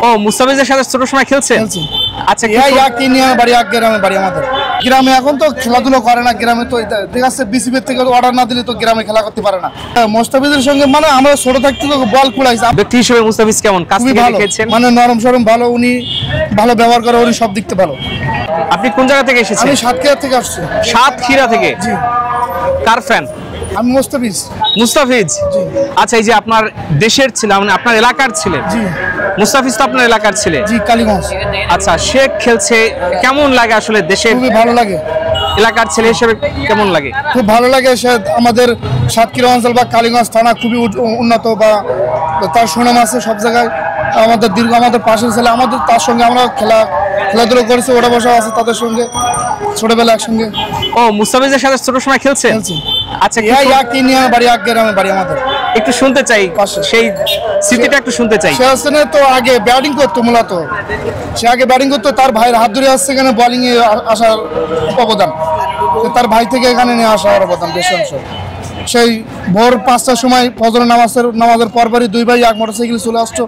ও মুস্তাফিজের সাথে ছোট সময় খেলছেন? আচ্ছা, বাড়ি আমাদের গ্রামে এখন তো খেলাধুলো করে না। গ্রামে তো ঠিক আছে, বিসিবির থেকে অর্ডার না দিলে তো গ্রামে খেলা করতে পারে না। মুস্তাফিজের সঙ্গে মানে আমরা ছোট থাকতে তো বল কুড়াইছি। ব্যক্তি হিসেবে মুস্তাফিজ কেমন? কাছ থেকে দেখেছেন? মানে নরম সরম ভালো, উনি ভালো ব্যবহার করে, উনি সব দিক থেকে ভালো। আপনি কোন জায়গা থেকে এসেছেন? আমি সাতক্ষীরা থেকে আসছি। সাতক্ষীরা থেকে? জি। কার ফ্যান? আমি মুস্তাফিজ। মুস্তাফিজ? আচ্ছা, এই যে আপনার দেশের ছিলেন, মানে আপনার এলাকার ছিলেন। জি। মুস্তাফিজ তো আপনার এলাকার ছিলে? জি, কালীগঞ্জ। আচ্ছা, সে খেলছে, কেমন লাগে আসলে? দেশের খুবই ভালো লাগে। এলাকার ছেলে হিসেবে কেমন লাগে? খুব ভালো লাগে। সে আমাদের সাতক্ষীরা অঞ্চল বা কালীগঞ্জ থানা খুবই উন্নত, বা তার সুনাম আছে সব জায়গায়। আমাদের আমাদের পাশের ছেলে, আমাদের তার সঙ্গে আমরা খেলাধুলো করেছি, ওটা বসা আছে তাদের সঙ্গে ছোটবেলা একসঙ্গে। ও মুস্তাফিজের সাথে ছোট সময় খেলছেন? আচ্ছা, বাড়ি আমাদের। একটু শুনতে চাই, সেই স্মৃতিটা একটু শুনতে চাই। সে আসলে তো আগে ব্যাটিং করতো, মূলত সে আগে ব্যাটিং করতো, তার ভাইয়ের হাত ধরে আসছে এখানে বোলিং এ আসার অবদান, তার ভাই থেকে এখানে নিয়ে আসার অবদান বেশি অংশ। সেই ভোর 5টার সময় ফজর নামাজের পরপরই দুই ভাই এক মোটরসাইকেল চলে আসতো,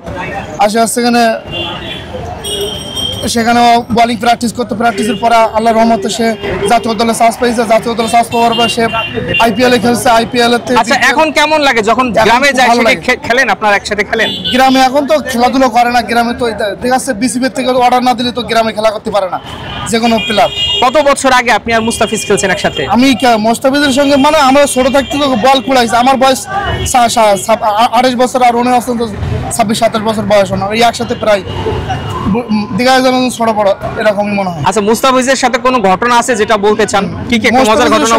আসে সেখানে বোলিং প্র্যাকটিস করতো। প্র্যাকটিসের পরে আল্লাহর রহমতে সে জাতীয় দলে চান্স পেয়েছে। জাতীয় দলে চান্স পাওয়ার পর সে আইপিএল এ খেলছে। আইপিএল এ আচ্ছা, এখন কেমন লাগে যখন গ্রামে যায়? খেলেন আপনারা একসাথে? খেলেন গ্রামে এখন তো খেলাধুলো করে না। গ্রামে তো ঠিক আছে, বিসিবির থেকে অর্ডার না দিলে তো গ্রামে খেলা করতে পারে না যে কোনো প্লেয়ার। কত বছর আগে আপনি আর মুস্তাফিজ খেলছেন একসাথে? আমি মুস্তাফিজের সঙ্গে মানে আমরা ছোট থাকতে তো বল কুড়াইছি। আমার বয়স 28 বছর, আর উনি আসছেন তো 26-27 বছর বয়স। এই একসাথে প্রায় দেখা যায় ছোট বড় এরকমই মনে হয়। আচ্ছা, মুস্তাফিজের সাথে কোনো ঘটনা আছে যেটা বলতে চান? কি কি মজার ঘটনা?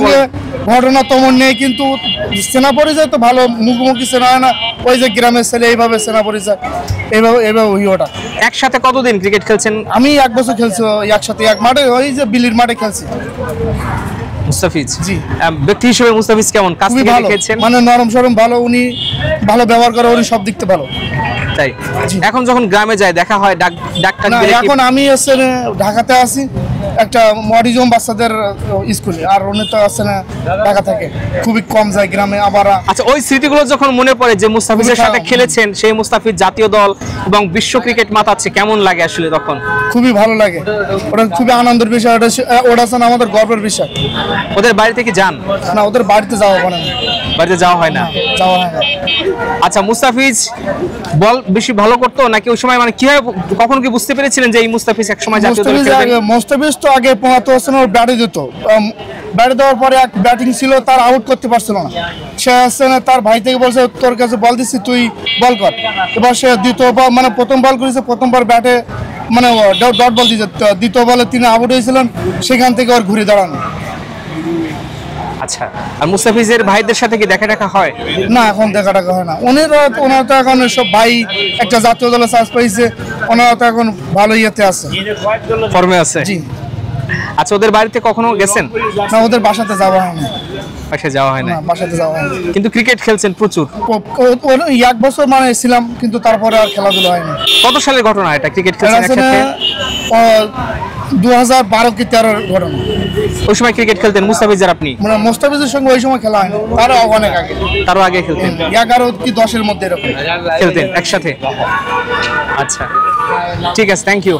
ঘটনা তেমন নেই, কিন্তু সেনা পরিচয় তো ভালো, মুখোমুখি সেনা হয় না। ওই যে গ্রামের ছেলে, এইভাবে সেনা পরিচয়, এইভাবে ওটা। একসাথে কতদিন ক্রিকেট খেলছেন? আমি 1 বছর খেলছি একসাথে, এক মাঠে, ওই যে বিলির মাঠে খেলছি। মুস্তাফিজ? জি। ব্যক্তি হিসেবে মুস্তাফিজ কেমন? কাছ থেকে দেখেছেন? মানে নরম সরম ভালো, উনি ভালো ব্যবহার করে, উনি সব দিক থেকে ভালো। তাই? এখন যখন গ্রামে যায় দেখা হয়, ডাক্তার? এখন আমি ঢাকাতে আছি একটা মডিজম বাচ্চাদের স্কুলে, আর উনি তো আসছে না ঢাকা থেকে, খুবই কম যায় গ্রামে। আবার আচ্ছা, ওই স্মৃতিগুলো যখন মনে পড়ে যে মুস্তাফিজের সাথে খেলেছেন, সেই মুস্তাফিজ জাতীয় দল এবং বিশ্ব ক্রিকেট মাতাচ্ছে, কেমন লাগে আসলে তখন? খুবই ভালো লাগে, ওটা খুবই আনন্দের বিষয়। ওটা আমাদের গর্বের বিষয়। ওদের বাড়িতে কি যান? না, ওদের বাড়িতে যাওয়া হয় না। বাড়িতে যাওয়া হয় না? যাওয়া হয় না। আচ্ছা, মুস্তাফিজ বল বেশি ভালো করতো নাকি ওই সময়, মানে কিভাবে, কখন কি বুঝতে পেরেছিলেন যে এই মুস্তাফিজ একসময় জাতীয় দলে খেলবে? মুস্তাফিজ তো আগে 75 ওর ব্যাটে দিত। ব্যাটে দেওয়ার পরে এক ব্যাটিং ছিল, তার আউট করতে পারছিল না। সে আসছে না, তার ভাই থেকে বলছে তোর কাছে বল দিচ্ছি, তুই বল কর। এবার সে দ্বিতীয় বল, মানে প্রথম বল করেছে, প্রথমবার ব্যাটে মানে ডট বল দিয়েছে। দ্বিতীয় বলে তিনি আউট হয়েছিলেন, সেখান থেকে ওর ঘুরে দাঁড়ানো। আচ্ছা, আর মুস্তাফিজের ভাইদের সাথে কি দেখা হয়? না, এখন দেখা হয় না। ওনারা তো এখন সব ভাই একটা জাতীয় দলে চান্স পাইছে, ওনারা তো এখন ভালো ইয়েতে আছে, ফর্মে আছে। জি। আচ্ছা, ওদের বাড়িতে কখনো গেছেন? না, ওদের বাসাতে যাওয়া হয় না। যাওয়া হয় না? বাসাতে যাওয়া হয় না। কিন্তু ক্রিকেট খেলছেন প্রচুর? 1 বছর মানে ছিলাম, কিন্তু তারপরে আর খেলাধুলা হয় না। কত সালের ঘটনা এটা? ক্রিকেট খেলছেন একসাথে? 2012 কি 13 ঘটনা। ওই সময় ক্রিকেট খেলতেন মুস্তাফিজের আপনি? মানে মুস্তাফিজের সঙ্গে ওই সময় খেলা হয় না, তারও অনেক আগে। তারও আগে খেলতেন? 11 কি 10-এর মধ্যে এরকম খেলতেন একসাথে? আচ্ছা, ঠিক আছে, থ্যাংক ইউ।